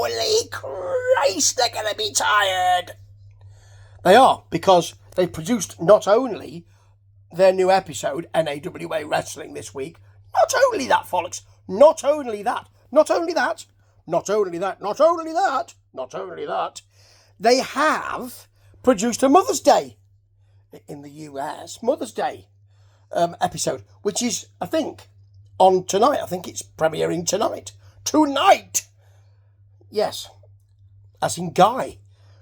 Hoooooly Chriiiiist, they're going to be tired. They are, because they've produced not only their new episode, NAWA Wrestling, this week. Not only that, Folks. Not only that. Not only that. Not only that. Not only that. Not only that. They have produced a Mother's Day in the US, Mother's Day episode, which is, I think, on tonight. I think it's premiering tonight. Tonight! Yes. As in Guy,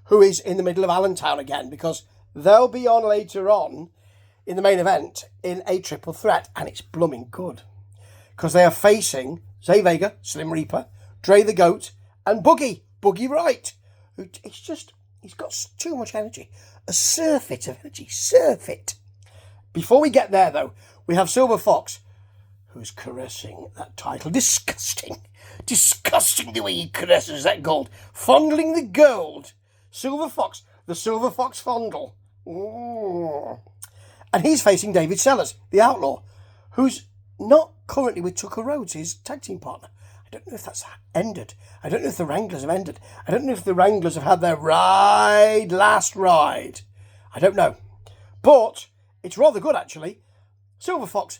who is in the middle of Allentown again, because they'll be on later on in the main event in a triple threat, and it's blooming good. Because they are facing Zay Vega, Slim Reaper, Dre the Goat, and Boogie Wright. He's got too much energy. A surfeit of energy. Surf it. Before we get there, though, we have Silver Fox, who's caressing that title. Disgusting. Disgusting the way he caresses that gold. Fondling the gold. Silver Fox. The Silver Fox fondle. Ooh. And he's facing David Sellers, the Outlaw, who's not currently with Tucker Rhodes, his tag team partner. I don't know if that's ended. I don't know if the Wranglers have ended. I don't know if the Wranglers have had their last ride. I don't know. But it's rather good, actually. Silver Fox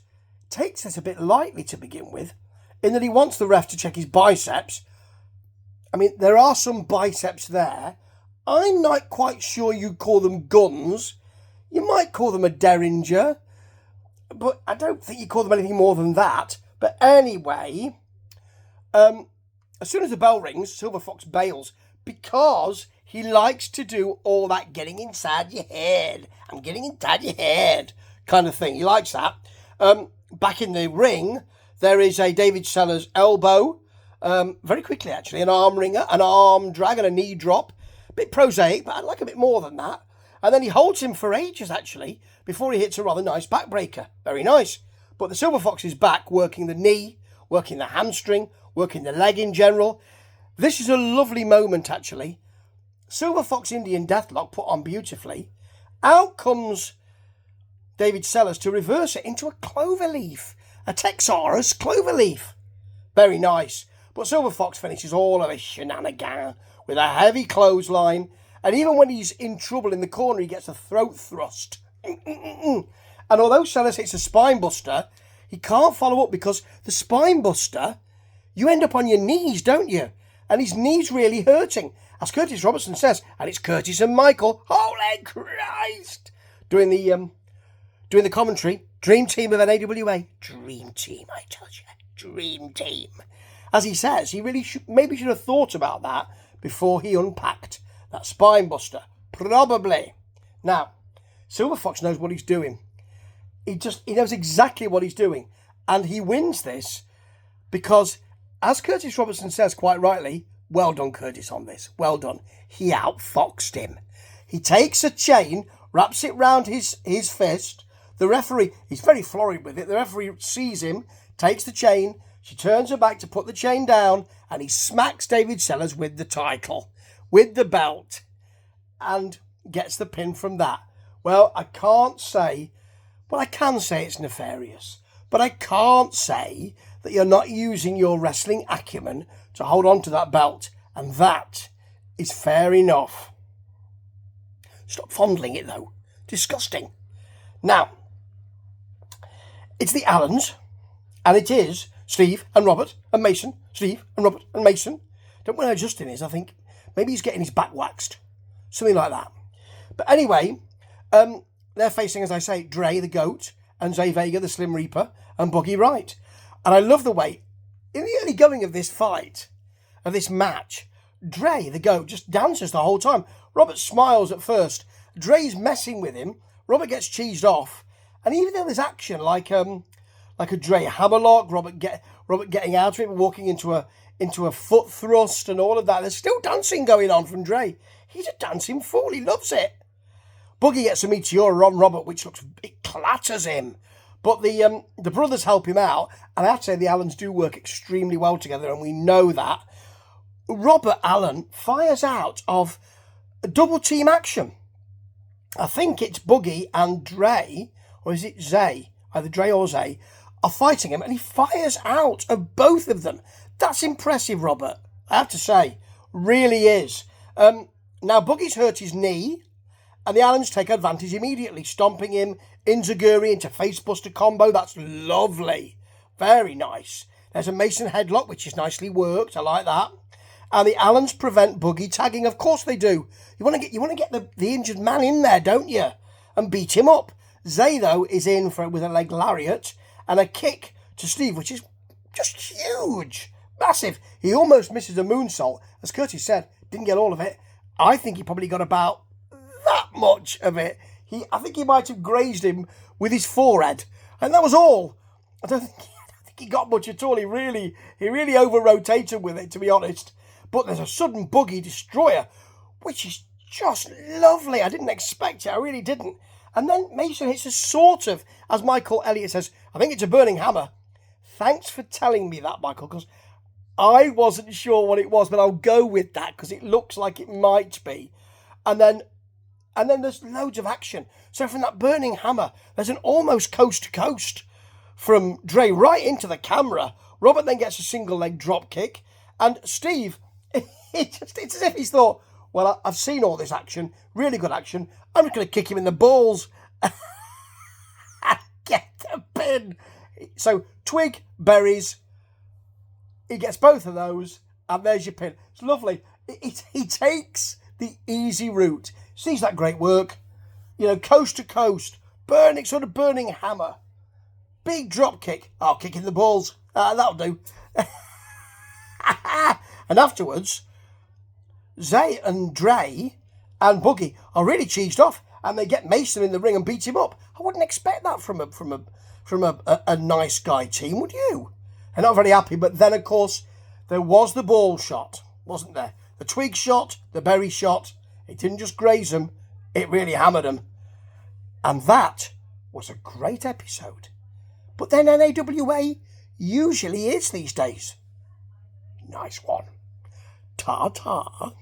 takes it a bit lightly to begin with, in that he wants the ref to check his biceps. I mean, there are some biceps there. I'm not quite sure you'd call them guns. You might call them a derringer, but I don't think you call them anything more than that. But anyway, as soon as the bell rings, Silver Fox bails because he likes to do all that getting inside your head. I'm getting inside your head kind of thing. He likes that. Back in the ring, there is a David Sellers elbow. Very quickly, actually. An arm wringer, an arm drag, and a knee drop. A bit prosaic, but I'd like a bit more than that. And then he holds him for ages, actually, before he hits a rather nice backbreaker. Very nice. But the Silver Fox is back, working the knee, working the hamstring, working the leg in general. This is a lovely moment, actually. Silver Fox Indian Deathlock put on beautifully. Out comes David Sellers to reverse it into a cloverleaf. A Texarus cloverleaf. Very nice. But Silver Fox finishes all of his shenanigans with a heavy clothesline. And even when he's in trouble in the corner, he gets a throat thrust. And although Sellers hits a spine buster, he can't follow up because the spine buster, you end up on your knees, don't you? And his knee's really hurting. As Curtis Robertson says, and it's Curtis and Michael, holy Christ, doing the commentary. Dream team of NAWA. Dream team, I tell you. Dream team. As he says, he really should have thought about that before he unpacked that spine buster. Probably. Now, Silver Fox knows what he's doing. He knows exactly what he's doing. And he wins this because, as Curtis Robertson says quite rightly, well done, Curtis, on this. Well done. He outfoxed him. He takes a chain, wraps it round his fist. The referee, he's very florid with it. The referee sees him, takes the chain. She turns her back to put the chain down, and he smacks David Sellers with the title, with the belt, and gets the pin from that. Well, I can say it's nefarious, but I can't say that you're not using your wrestling acumen to hold on to that belt, and that is fair enough. Stop fondling it, though. Disgusting. Now, it's the Allens, and it is Steve and Robert and Mason. Steve and Robert and Mason. Don't know where Justin is, I think. Maybe he's getting his back waxed. Something like that. But anyway, they're facing, as I say, Dre the Goat and Zay Vega the Slim Reaper and Boogie Wright. And I love the way, in the early going of this fight, of this match, Dre the Goat just dances the whole time. Robert smiles at first. Dre's messing with him. Robert gets cheesed off. And even though there's action like a Dre hammerlock, Robert getting out of it, walking into a foot thrust and all of that, there's still dancing going on from Dre. He's a dancing fool. He loves it. Boogie gets a meteor on Robert, which it clatters him. But the brothers help him out, and I have to say the Allens do work extremely well together, and we know that. Robert Allen fires out of a double team action. I think it's Boogie and Dre, or is it Zay? Either Dre or Zay are fighting him, and he fires out of both of them. That's impressive, Robert. I have to say, Really is. Now, Boogie's hurt his knee, and the Allens take advantage immediately, stomping him Inzaguri into facebuster combo. That's lovely. Very nice. There's a Mason headlock, which is nicely worked. I like that. And the Allens prevent Boogie tagging. Of course they do. You want to get the injured man in there, don't you? And beat him up. Zay, though, is in with a leg lariat and a kick to Steve, which is just huge. Massive. He almost misses a moonsault. As Curtis said, didn't get all of it. I think he probably got about that much of it. I think he might have grazed him with his forehead. And that was all. I don't think he got much at all. He really over-rotated with it, to be honest. But there's a sudden Boogie destroyer, which is just lovely. I didn't expect it. I really didn't. And then Mason hits a sort of, as Michael Elliott says, I think it's a burning hammer. Thanks for telling me that, Michael, because I wasn't sure what it was, but I'll go with that because it looks like it might be. And then there's loads of action. So from that burning hammer, there's an almost coast to coast from Dre right into the camera. Robert then gets a single leg drop kick, and Steve, it's as if he's thought, well, I've seen all this action, really good action. I'm just going to kick him in the balls and get the pin. So twig, berries. He gets both of those, and there's your pin. It's lovely. He takes the easy route. Sees that great work. Coast to coast. Burning hammer. Big drop kick. Oh, kicking the balls. That'll do. And afterwards, Zay and Dre and Boogie are really cheesed off, and they get Mason in the ring and beat him up. I wouldn't expect that from a nice guy team, would you? They're not very happy, but then, of course, there was the ball shot, wasn't there? The twig shot, the berry shot. It didn't just graze them, it really hammered them. And that was a great episode. But then NAWA usually is these days. Nice one. Ta-ta.